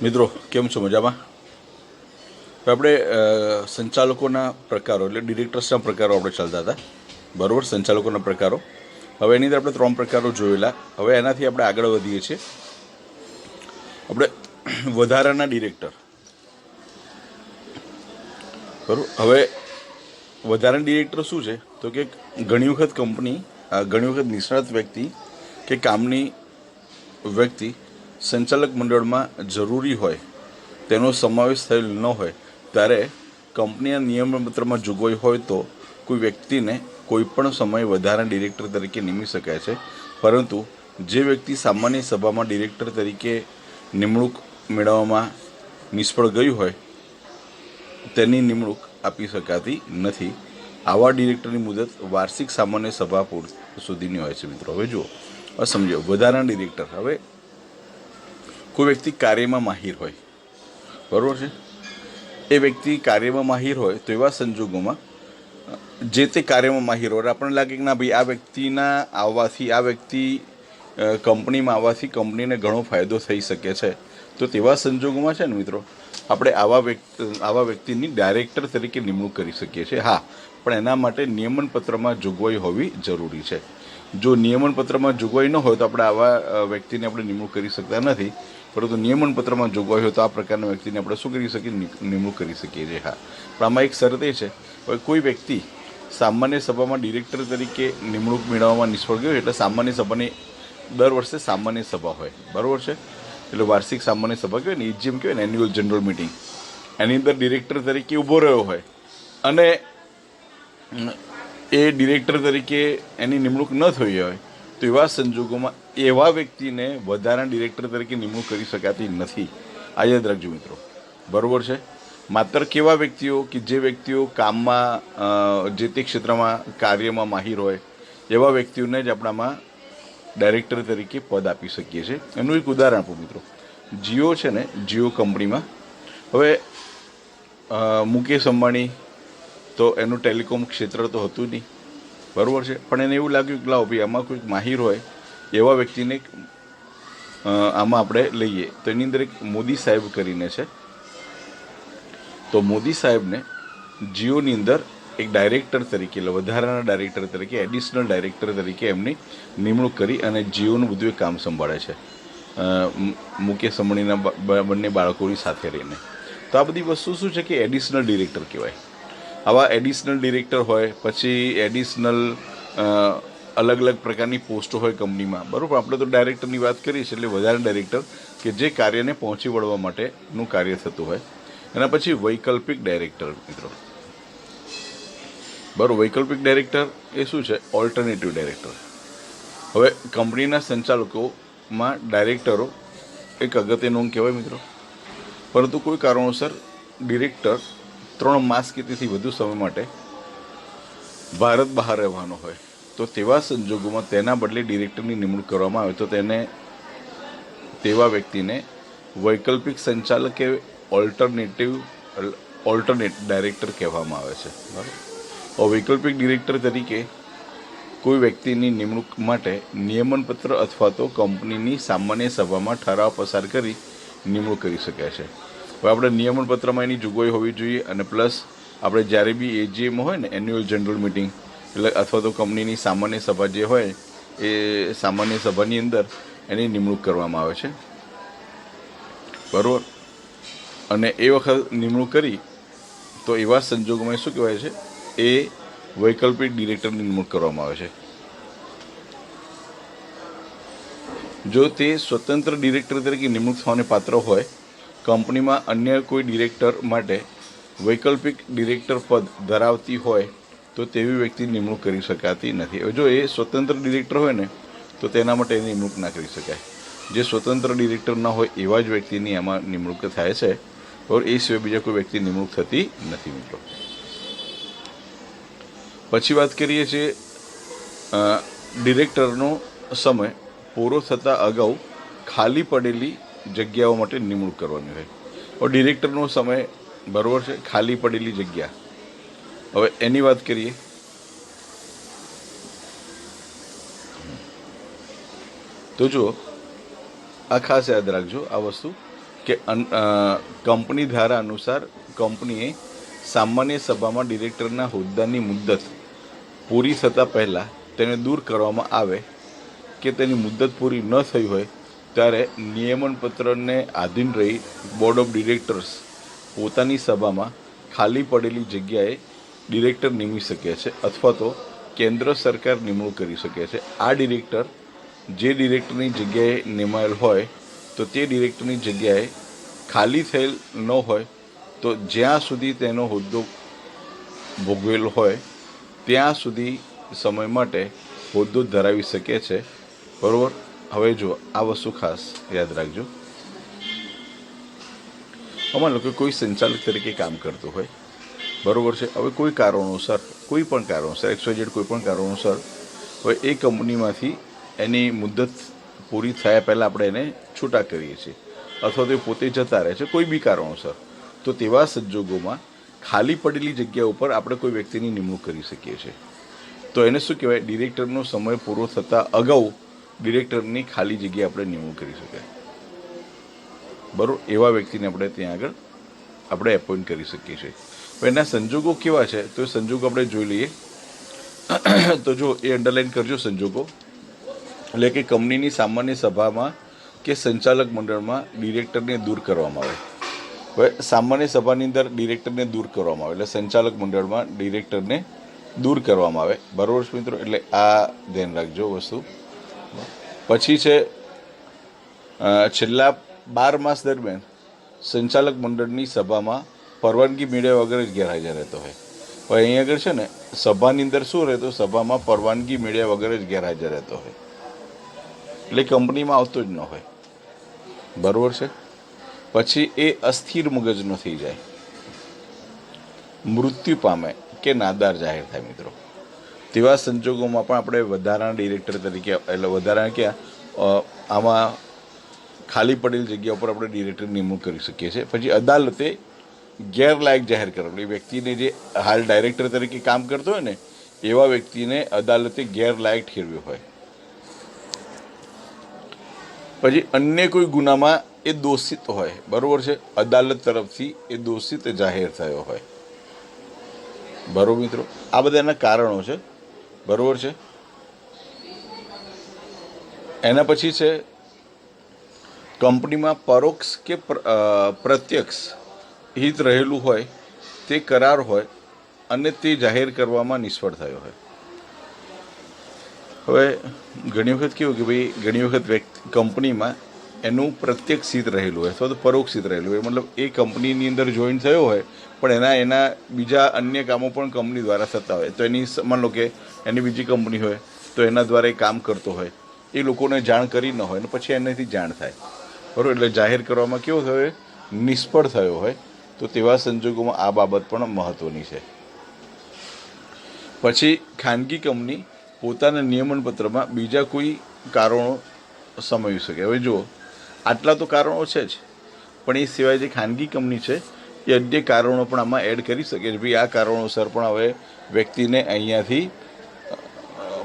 મિત્રો કેમ છો? મજામાં? તો આપણે સંચાલકોના પ્રકારો એટલે ડિરેક્ટર્સના પ્રકારો આપણે ચાલતા હતા, બરાબર? સંચાલકોના પ્રકારો. હવે એની અંદર આપણે 3 પ્રકારો જોયેલા. હવે એનાથી આપણે આગળ વધીએ છીએ. આપણે વધારાના ડિરેક્ટર, બરાબર? હવે વધારાના ડિરેક્ટર શું છે? તો કે ઘણી વખત ઘણી વખત નિષ્ણાત વ્યક્તિ કે કામની વ્યક્તિ સંચાલક મંડળમાં જરૂરી હોય તેનો સમાવેશ થયેલ ન હોય ત્યારે કંપનીના નિયમપત્રમાં જોગવાઈ હોય તો કોઈ વ્યક્તિને કોઈપણ સમયે વધારાના ડિરેક્ટર તરીકે નિમી શકાય છે. પરંતુ જે વ્યક્તિ સામાન્ય સભામાં ડિરેક્ટર તરીકે નિમણૂક મેળવવામાં નિષ્ફળ ગયું હોય તેની નિમણૂક આપી શકાતી નથી. આવા ડિરેક્ટરની મુદત વાર્ષિક સામાન્ય સભા સુધીની હોય છે. મિત્રો હવે જુઓ, સમજો વધારાના ડિરેક્ટર. હવે કોઈ વ્યક્તિ કાર્યમાં માહિર હોય, બરાબર છે? એ વ્યક્તિ કાર્યમાં માહિર હોય તો એવા સંજોગોમાં જે તે કાર્યમાં માહિર હોય આપણને લાગે કે ના ભાઈ આ વ્યક્તિના આવવાથી, આ વ્યક્તિ કંપનીમાં આવવાથી કંપનીને ઘણો ફાયદો થઈ શકે છે. તો તેવા સંજોગોમાં છે ને મિત્રો, આપણે આવા વ્યક્તિની ડાયરેક્ટર તરીકે નિમણૂક કરી શકીએ છીએ. હા, પણ એના માટે નિયમન પત્રમાં જોગવાઈ હોવી જરૂરી છે. જો નિયમન પત્રમાં જોગવાઈ ન હોય તો આપણે આવા વ્યક્તિને આપણે નિમણૂક કરી શકતા નથી. પરંતુ નિયમન પત્રમાં જોગવાઈ હોય તો આ પ્રકારના વ્યક્તિને આપણે શું કરી શકીએ? નિમણૂક કરી શકીએ છીએ. હા, પણ આમાં એક શરત એ છે, હવે કોઈ વ્યક્તિ સામાન્ય સભામાં ડિરેક્ટર તરીકે નિમણૂક મેળવવામાં નિષ્ફળ ગયો એટલે સામાન્ય સભાની દર વર્ષે સામાન્ય સભા હોય, બરાબર છે? એટલે વાર્ષિક સામાન્ય સભા કહેવાય ને, એજીએમ કહેવાય ને, એન્યુઅલ જનરલ મિટિંગ. એની અંદર ડિરેક્ટર તરીકે ઊભો રહ્યો હોય અને એ ડિરેક્ટર તરીકે એની નિમણૂક ન થઈ હોય તો એવા સંજોગોમાં એવા વ્યક્તિને વધારાના ડિરેક્ટર તરીકે નિમણૂક કરી શકાતી નથી. આ યાદ રાખજો મિત્રો, બરાબર છે? માત્ર કેવા વ્યક્તિઓ કે જે વ્યક્તિઓ કામમાં જે તે ક્ષેત્રમાં કાર્યમાં માહિર હોય એવા વ્યક્તિઓને જ આપણામાં ડાયરેક્ટર તરીકે પદ આપી શકીએ છીએ. એનું એક ઉદાહરણ આપું મિત્રો. જીઓ છે ને, જીઓ કંપનીમાં હવે મુકેશ અંબાણી તો એનું ટેલિકોમ ક્ષેત્ર તો હતું નહીં, બરાબર છે? પણ એને એવું લાગ્યું કે લાવો ભાઈ આમાં કોઈક માહિર હોય એવા વ્યક્તિને આમાં આપણે લઈએ. તો એની અંદર એક મોદી સાહેબ કરીને છે. તો મોદી સાહેબને જીઓની અંદર એક ડાયરેક્ટર તરીકે, એટલે વધારાના ડાયરેક્ટર તરીકે, એડિશનલ ડાયરેક્ટર તરીકે એમની નિમણૂક કરી અને જીઓનું બધું કામ સંભાળે છે મુકેશ અંબાણીના બંને બાળકોની સાથે રહીને. તો આ બધી વસ્તુ શું છે કે એડિશનલ ડિરેક્ટર કહેવાય. આવા એડિશનલ ડિરેક્ટર હોય, પછી એડિશનલ અલગ અલગ પ્રકારની પોસ્ટો હોય કંપનીમાં, બરાબર? આપણે તો ડાયરેક્ટરની વાત કરીએ છીએ, એટલે વધારે ડાયરેક્ટર કે જે કાર્યને પહોંચી વળવા માટેનું કાર્ય થતું હોય. એના પછી વૈકલ્પિક ડાયરેક્ટર મિત્રો, બરાબર? વૈકલ્પિક ડાયરેક્ટર એ શું છે? Alternative director. હવે કંપનીના સંચાલકોમાં ડાયરેક્ટરો એક અગત્યનું અંગ કહેવાય મિત્રો. પરંતુ કોઈ કારણોસર ડિરેક્ટર 3 માસ કે તેથી વધુ સમય માટે ભારત બહાર રહેવાનો હોય તો તેવા સંજોગોમાં તેના બદલે ડિરેક્ટરની નિમણૂક કરવામાં આવે તો તેવા વ્યક્તિને વૈકલ્પિક સંચાલક કે ઓલ્ટરનેટ ડાયરેક્ટર કહેવામાં આવે છે, બરાબર? વૈકલ્પિક ડિરેક્ટર તરીકે કોઈ વ્યક્તિની નિમણૂક માટે નિયમનપત્ર અથવા તો કંપનીની સામાન્ય સભામાં ઠરાવ પસાર કરી નિમણૂક કરી શકાય છે. હવે આપણે નિયમનપત્રમાં એની જોગવાઈ હોવી જોઈએ અને પ્લસ આપણે જ્યારે બી એજીએમ હોય ને, એન્યુઅલ જનરલ મિટિંગ, એટલે અથવા તો કંપનીની સામાન્ય સભા જે હોય એ સામાન્ય સભાની અંદર એની નિમણૂક કરવામાં આવે છે, બરાબર? અને એ વખત નિમણૂક કરી તો એવા સંજોગોમાં શું કહેવાય છે? એ વૈકલ્પિક ડિરેક્ટરની નિમણૂક કરવામાં આવે છે. જો તે સ્વતંત્ર ડિરેક્ટર તરીકે નિમણૂક થવાને પાત્ર હોય, કંપનીમાં અન્ય કોઈ ડિરેક્ટર માટે વૈકલ્પિક ડિરેક્ટર પદ ધરાવતી હોય તો તેવી વ્યક્તિની નિમણૂક કરી શકાતી નથી. હવે જો એ સ્વતંત્ર ડિરેક્ટર હોય ને તો તેના માટે એની નિમણૂક ના કરી શકાય. જે સ્વતંત્ર ડિરેક્ટર ના હોય એવા જ વ્યક્તિની આમાં નિમણૂક થાય છે, બરાબર? એ સિવાય બીજા કોઈ વ્યક્તિ નિમણૂક થતી નથી મિત્રો. પછી વાત કરીએ છીએ ડિરેક્ટરનો સમય પૂરો થતાં અગાઉ ખાલી પડેલી જગ્યાઓ માટે નિમણૂક કરવાની હોય. હવે ડિરેક્ટરનો સમય, બરાબર છે, ખાલી પડેલી જગ્યા. હવે એની વાત કરીએ તો જુઓ, આ ખાસ યાદ રાખજો આ વસ્તુ કે કે કંપની ધારા અનુસાર કંપનીએ સામાન્ય સભામાં ડિરેક્ટરના હોદ્દાની મુદ્દત પૂરી થતાં પહેલાં તેને દૂર કરવામાં આવે કે તેની મુદ્દત પૂરી ન થઈ હોય ત્યારે નિયમનપત્રને આધીન રહી બોર્ડ ઓફ ડિરેક્ટર્સ પોતાની સભામાં ખાલી પડેલી જગ્યાએ ડિરેક્ટર નિમી શકે છે અથવા તો કેન્દ્ર સરકાર નિમણૂક કરી શકે છે. આ ડિરેક્ટર જે ડિરેક્ટરની જગ્યાએ નિમાયેલ હોય તો તે ડિરેક્ટરની જગ્યાએ ખાલી થયેલ ન હોય તો જ્યાં સુધી તેનો હોદ્દો ભોગવેલો હોય ત્યાં સુધી સમય માટે હોદ્દો ધરાવી શકે છે. બરાબર. હવે જો આ વસ્તુ ખાસ યાદ રાખજો. અમારા લોકો કોઈ સંચાલક તરીકે કામ કરતું હોય, બરાબર છે. હવે કોઈ કારણોસર કોઈ પણ કારણોસર હવે એ કંપનીમાંથી એની મુદ્દત પૂરી થયા પહેલાં આપણે એને છૂટા કરીએ છીએ અથવા તો એ પોતે જતા રહે છે કોઈ બી કારણોસર, તો તેવા સંજોગોમાં ખાલી પડેલી જગ્યા ઉપર આપણે કોઈ વ્યક્તિની નિમણૂક કરી શકીએ છીએ. તો એને શું કહેવાય? ડિરેક્ટરનો સમય પૂરો થતાં અગાઉ ડિરેક્ટરની ખાલી જગ્યા આપણે નિમણૂક કરી શકાય. બરાબર. એવા વ્યક્તિને આપણે ત્યાં આગળ આપણે એપોઇન્ટ કરી શકીએ છીએ. એના સંજોગો કેવા છે તો એ સંજોગો આપણે જોઈ લઈએ. તો જો એ અંડરલાઈન કરજો સંજોગો, એટલે કે કંપનીની સામાન્ય સભામાં કે સંચાલક મંડળમાં ડિરેક્ટરને દૂર કરવામાં આવે. હવે સામાન્ય સભાની અંદર ડિરેક્ટરને દૂર કરવામાં આવે એટલે સંચાલક મંડળમાં ડિરેક્ટરને દૂર કરવામાં આવે. બરાબર છે મિત્રો. એટલે આ ધ્યાન રાખજો વસ્તુ. પછી છે છેલ્લા 12 માસ દરમિયાન સંચાલક મંડળની સભામાં પરવાનગી મેળવ્યા વગર જ ગેરહાજર રહેતો હોય. હવે અહીં આગળ છે ને સભાની અંદર શું રહેતો? સભામાં પરવાનગી મેળવ્યા વગર જ ગેરહાજર રહેતો હોય એટલે કંપનીમાં આવતો જ ન હોય. બરાબર છે. પછી એ અસ્થિર મગજનો થઈ જાય, મૃત્યુ પામે કે નાદાર જાહેર થાય. મિત્રો, તેવા સંજોગોમાં પણ આપણે વધારાના ડિરેક્ટર તરીકે એટલે વધારાના ક્યાં આમાં ખાલી પડેલી જગ્યા ઉપર આપણે ડિરેક્ટર નિમણૂક કરી શકીએ છીએ. પછી અદાલતે ગેરલાયક જાહેર કરવાનું. એ વ્યક્તિને જે હાલ ડાયરેક્ટર તરીકે કામ કરતો હોય ને એવા વ્યક્તિને અદાલતે ગેરલાયક ઠેરવ્યો હોય. પછી અન્ય કોઈ ગુનામાં એ દોષિત હોય, બરાબર છે, અદાલત તરફથી એ દોષિત જાહેર થયો હોય. બરાબર મિત્રો. આ બધા એના કારણો છે. બરાબર છે. એના પછી છે કંપનીમાં પરોક્ષ કે પ્રત્યક્ષ હિત રહેલું હોય તે કરાર હોય અને તે જાહેર કરવામાં નિષ્ફળ થયો હોય. હવે ઘણી વખત કેવું કે ભાઈ ઘણી વખત કંપનીમાં એનું પ્રત્યક્ષ હિત રહેલું હોય અથવા તો પરોક્ષ હિત રહેલું હોય, મતલબ એ કંપનીની અંદર જોઈન થયો હોય પણ એના બીજા અન્ય કામો પણ કંપની દ્વારા થતા હોય. તો એની માન લો કે એની બીજી કંપની હોય તો એના દ્વારા એ કામ કરતો હોય, એ લોકોને જાણ કરી ન હોય ને પછી એનાથી જાણ થાય. બરાબર. એટલે જાહેર કરવામાં કેવો થયો? નિષ્ફળ થયો હોય. તો તેવા સંજોગોમાં આ બાબત પણ મહત્ત્વની છે. પછી ખાનગી કંપની પોતાના નિયમનપત્રમાં બીજા કોઈ કારણો સમાવી શકે. હવે જુઓ, આટલા તો કારણો છે જ, પણ એ સિવાય જે ખાનગી કંપની છે એ અન્ય કારણો પણ આમાં એડ કરી શકે છે. ભાઈ આ કારણોસર પણ હવે વ્યક્તિને અહીંયાથી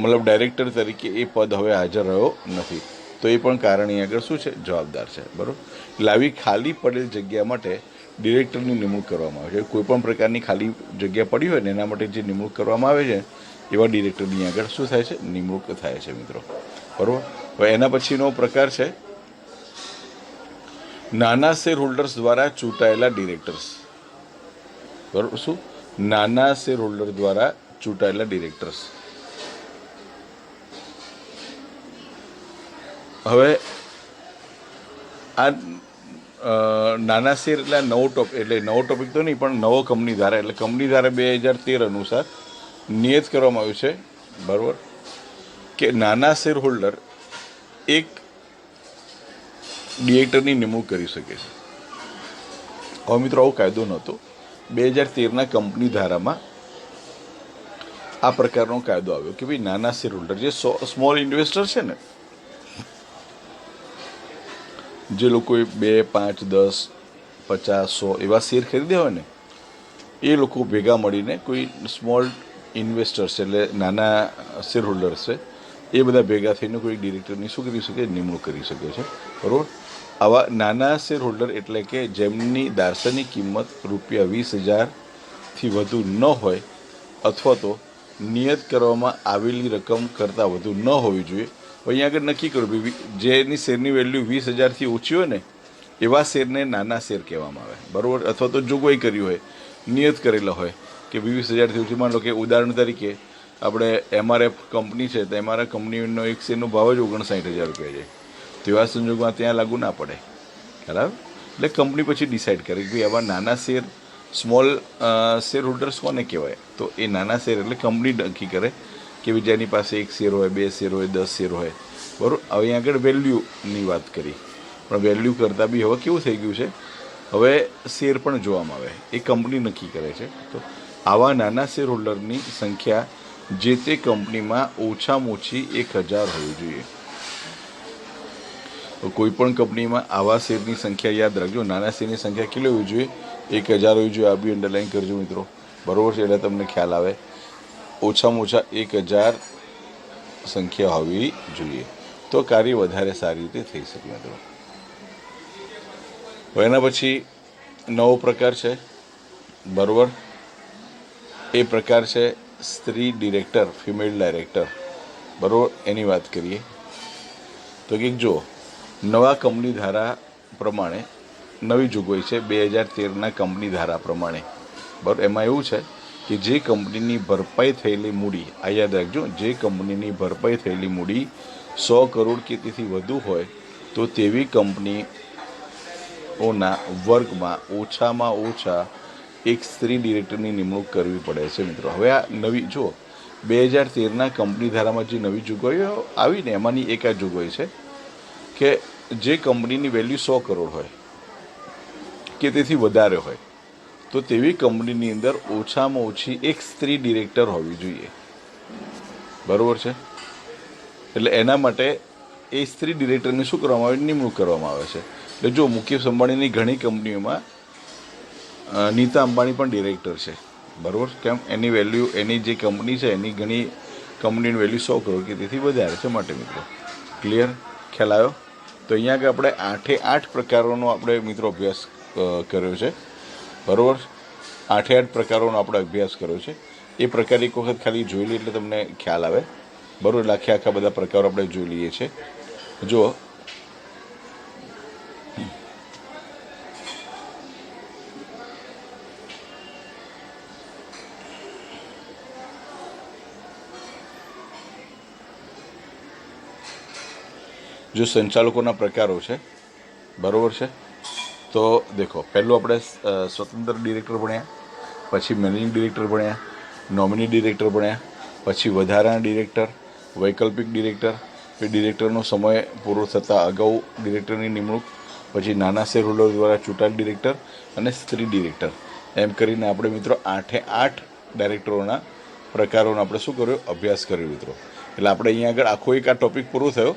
મતલબ ડાયરેક્ટર તરીકે એ પદ હવે હાજર રહ્યો નથી, તો એ પણ કારણ અહીં આગળ શું છે? જવાબદાર છે. બરાબર. એટલે આવી ખાલી પડેલ જગ્યા માટે ડિરેક્ટરની નિમણૂક કરવામાં આવે છે. કોઈ પણ પ્રકારની ખાલી જગ્યા પડી હોય ને એના માટે જે નિમણૂક કરવામાં આવે છે એવા ડિરેક્ટરની આગળ શું થાય છે? નિમણૂક થાય છે મિત્રો. બરાબર. હવે એના પછીનો પ્રકાર છે નાના શેર હોલ્ડર્સ દ્વારા ચૂંટાયેલા ડિરેક્ટર્સ. બરાબર. શું? નાના શેર હોલ્ડર દ્વારા ચૂંટાયેલા ડિરેક્ટર્સ. હવે આ નાના શેર એટલે નવો ટોપિક તો નહીં પણ નવો કંપની ધારા એટલે કંપની ધારા 2013 અનુસાર નિયત કરવામાં આવ્યું છે. બરાબર. કે નાના શેર હોલ્ડર એક ડિરેક્ટરની નિમણૂક કરી શકે છે. હવે મિત્રો આવો કાયદો નહોતો. 2013ના કંપની ધારામાં આ પ્રકારનો કાયદો આવ્યો કે ભાઈ નાના શેર હોલ્ડર જે સ્મોલ ઇન્વેસ્ટર છે ને, જે લોકોએ 2, 5, 10, 50, 100 એવા શેર ખરીદ્યા હોય ને એ લોકો ભેગા મળીને કોઈ સ્મોલ ઇન્વેસ્ટર્સ એટલે નાના શેર હોલ્ડર્સ છે એ બધા ભેગા થઈને કોઈ ડિરેક્ટરની શું કરી શકે? નિમણૂક કરી શકે છે. બરાબર. આવા નાના શેર હોલ્ડર એટલે કે જેમની દાર્શનિક કિંમત ₹20,000થી વધુ ન હોય અથવા તો નિયત કરવામાં આવેલી રકમ કરતાં વધુ ન હોવી જોઈએ. અહીંયા આગળ નક્કી કર્યું જેની શેરની વેલ્યુ 20,000થી ઓછી હોય ને એવા શેરને નાના શેર કહેવામાં આવે, બરાબર. અથવા તો જોગવાઈ કરી હોય, નિયત કરેલા હોય કે 20,000થી ઓછી. માન લો કે ઉદાહરણ તરીકે આપણે MRF કંપની છે તો MRF કંપનીનો એક શેરનો ભાવ જ ₹59,000 છે. તો એવા સંજોગોમાં ત્યાં લાગુ ના પડે, બરાબર. એટલે કંપની પછી ડિસાઇડ કરે કે આવા નાના શેર, સ્મોલ શેર હોલ્ડર્સ કોને કહેવાય. તો એ નાના શેર એટલે કંપની નક્કી કરે કે જેની પાસે 1 શેર હોય, 2 શેર હોય, 10 શેર હોય, બરાબર. હવે અહીં આગળ વેલ્યુની વાત કરી, પણ વેલ્યુ કરતાં બી હવે કેવું થઈ ગયું છે, હવે શેર પણ જોવામાં આવે, એ કંપની નક્કી કરે છે. તો આવા નાના શેર હોલ્ડરની સંખ્યા જે તે કંપનીમાં ઓછામાં ઓછી 1,000 હોવી જોઈએ. તો કોઈ પણ કંપનીમાં આવા શેરની સંખ્યા યાદ રાખજો, નાના શેરની સંખ્યા કેટલી હોવી જોઈએ? 1,000 હોવી જોઈએ. આ બી અંડરલાઈન કરજો મિત્રો, બરાબર છે. એટલે તમને ખ્યાલ આવે ઓછામાં ઓછા 1,000 સંખ્યા હોવી જોઈએ, તો કાર્ય વધારે સારી રીતે થઈ શકે મિત્રો. હવે એના પછી નવો પ્રકાર છે, બરાબર. એ પ્રકાર છે સ્ત્રી ડિરેક્ટર, ફિમેલ ડાયરેક્ટર, બરાબર. એની વાત કરીએ તો કે જો નવા કંપની ધારા પ્રમાણે નવી જોગવાઈ છે 2013ના કંપની ધારા પ્રમાણે, બરાબર. એમાં એવું છે કે જે કંપનીની ભરપાઈ થયેલી મૂડી, આ યાદ રાખજો, જે કંપનીની ભરપાઈ થયેલી મૂડી 100 કરોડ કે તેથી વધુ હોય તો તેવી કંપનીઓના વર્ગમાં ઓછામાં ઓછા એક સ્ત્રી ડિરેક્ટરની નિમણૂક કરવી પડે છે મિત્રો. હવે આ નવી જો 2013ના કંપની ધારામાં જે નવી જોગવાઈઓ આવીને એમાંની એક આ જોગવાઈ છે કે જે કંપનીની વેલ્યુ 100 કરોડ હોય કે તેથી વધારે હોય તો તેવી કંપનીની અંદર ઓછામાં ઓછી એક સ્ત્રી ડિરેક્ટર હોવી જોઈએ, બરાબર છે. એટલે એના માટે એ સ્ત્રી ડિરેક્ટરની શું કરવામાં આવે? નિમણૂક કરવામાં આવે છે. એટલે જો મુકેશ અંબાણીની ઘણી કંપનીઓમાં નીતા અંબાણી પણ ડિરેક્ટર છે, બરાબર. કેમ? એની વેલ્યુ, એની જે કંપની છે એની ઘણી કંપનીની વેલ્યુ 100 કરોડ કે તેથી વધારે છે માટે મિત્રો. ક્લિયર? ખ્યાલ આવ્યો? તો અહીંયા આગળ આપણે 8 પ્રકારોનો આપણે મિત્રો અભ્યાસ કર્યો છે, બરાબર. 8 પ્રકારોનો આપણે અભ્યાસ કર્યો છે. એ પ્રકાર એક વખત ખાલી જોઈ લઈએ એટલે તમને ખ્યાલ આવે, બરાબર. એટલે આખા બધા પ્રકારો આપણે જોઈ લઈએ છીએ. જો જો સંચાલકોના પ્રકારો છે, બરાબર છે. તો દેખો, પહેલું આપણે સ્વતંત્ર ડિરેક્ટર ભણ્યા, પછી મેનેજિંગ ડિરેક્ટર ભણ્યા, નોમિની ડિરેક્ટર ભણ્યા, પછી વધારાના ડિરેક્ટર, વૈકલ્પિક ડિરેક્ટર, પછી ડિરેક્ટરનો સમય પૂરો થતાં અગાઉ ડિરેક્ટરની નિમણૂક, પછી નાના શેર હોલ્ડર દ્વારા ચૂંટાયેલ ડિરેક્ટર અને સ્ત્રી ડિરેક્ટર. એમ કરીને આપણે મિત્રો 8 ડાયરેક્ટરોના પ્રકારોનો આપણે શું કર્યો? અભ્યાસ કર્યો મિત્રો. એટલે આપણે અહીંયા આગળ આખો એક આ ટૉપિક પૂરો થયો.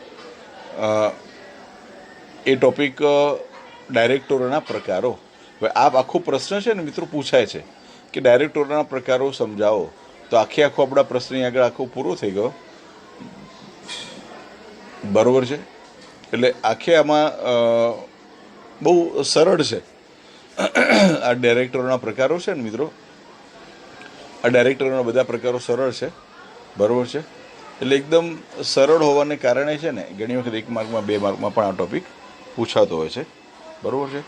એ ટૉપિક ડાયરેક્ટરોના પ્રકારો. હવે આ આખો પ્રશ્ન છે ને મિત્રો પૂછાય છે કે ડાયરેક્ટરોના પ્રકારો સમજાવો, તો આખો આપણા પ્રશ્ન આગળ આખો પૂરો થઈ ગયો, બરાબર છે. એટલે આખે આમાં બહુ સરળ છે આ ડાયરેક્ટરોના પ્રકારો છે ને મિત્રો. આ ડાયરેક્ટરોના બધા પ્રકારો સરળ છે, બરાબર છે. એટલે એકદમ સરળ હોવાને કારણે છે ને ઘણી વખત 1 માર્કમાં 2 માર્કમાં પણ આ ટૉપિક પૂછાતો હોય છે, બરાબર છે.